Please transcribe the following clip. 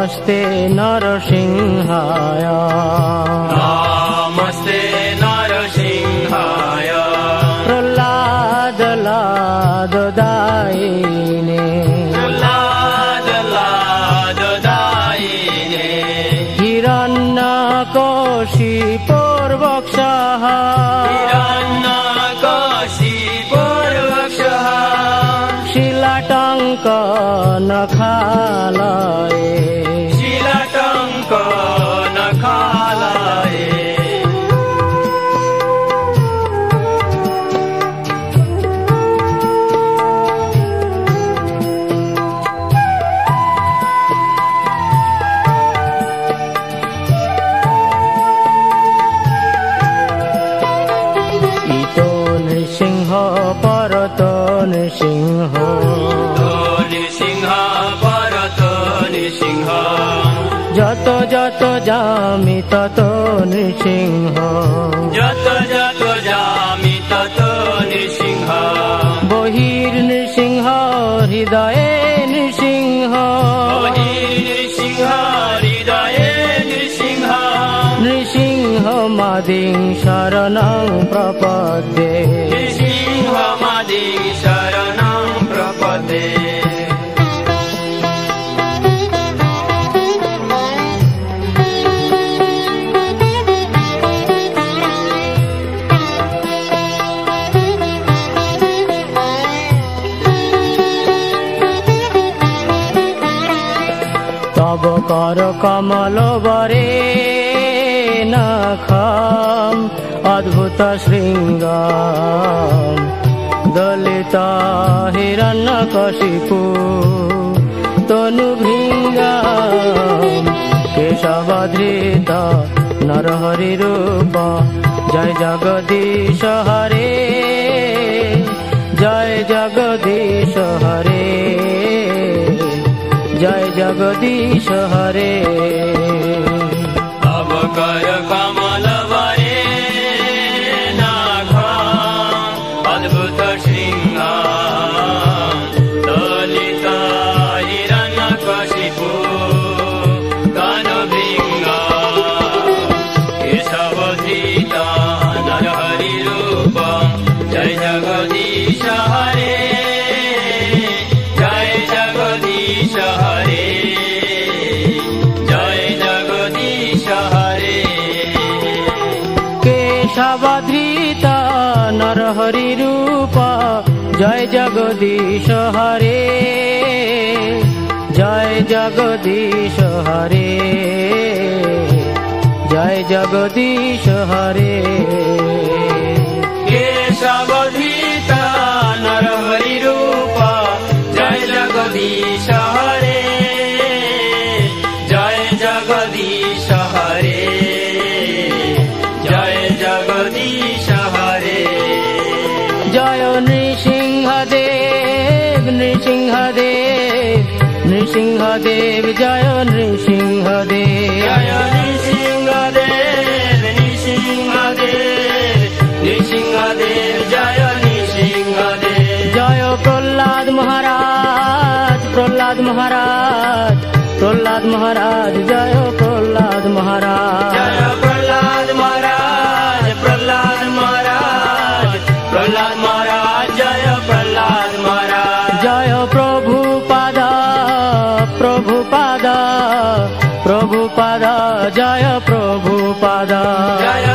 नमस्ते नरसिंहाय नमस्ते नरसिंहाय प्रह्लाद लाददायिने प्रह्लाद लाददायिने हिरण्यकशिपुर्वक्षः हिरण्यकशिपुर्वक्षः शिलाटङ्कनखालये शिलाटङ्कनखालये इतो नृसिंह परतो नृसिंह नृसिंह परत नृसिंह যত যত যামি তত নৃসিংহ যত যত যামি তত নৃসিংহ বহির নৃসিংহ হৃদয়ে নৃসিংহ নৃসিংহ হৃদয়ে নৃসিংহ নৃসিংহ মাদিং শরণং প্রপদ্যে নৃসিংহ মাদি শরণং প্রপদে তব কর কমল বরে নখম অদ্ভুত শৃঙ্গ দলিত হিরণ্যকশিপু তনুভৃঙ্গ কেশবধৃত নরহরি রূপ জয় জগদীশ হরে জয় জগদীশ হরে জয় জগদীশ হরে তব কর কমল বরে নাখ অদ্ভুত শৃঙ্গ দলিত হিরণ্যকশিপু তনুভৃঙ্গ কেশবধৃত নরহরি রূপ জয় জগদীশ হরে জয় জগদীশ হরে জয় জগদীশ হরে কেশবধৃত নরহরি রূপ জয় জগদীশ হরে জয় জগদীশ হরে জয় জগদীশ হরে কেশবধৃত নরহরি রূপ জয় জগদীশ হরে জয় জগদীশ হরে জয় জগদীশ হরে জয় নৃসিংহদেব নৃসিংহদেব নৃসিংহদেব জয় নৃসিংহদেব জয় নৃসিংহদেব নৃসিংহদেব নৃসিংহদেব জয় নৃসিংহদেব জয় প্রহ্লাদ মহারাজ প্রহ্লাদ মহারাজ প্রহ্লাদ মহারাজ জয় প্রহ্লাদ মহারাজ জয় প্রহ্লাদ মহারাজ প্রহ্লাদ মহারাজ প্রহ্লাদ মহারাজ জয় প্রহ্লাদ মহারাজ জয় প্রভুপাদ প্রভুপাদ প্রভুপাদ জয় প্রভুপাদ জয়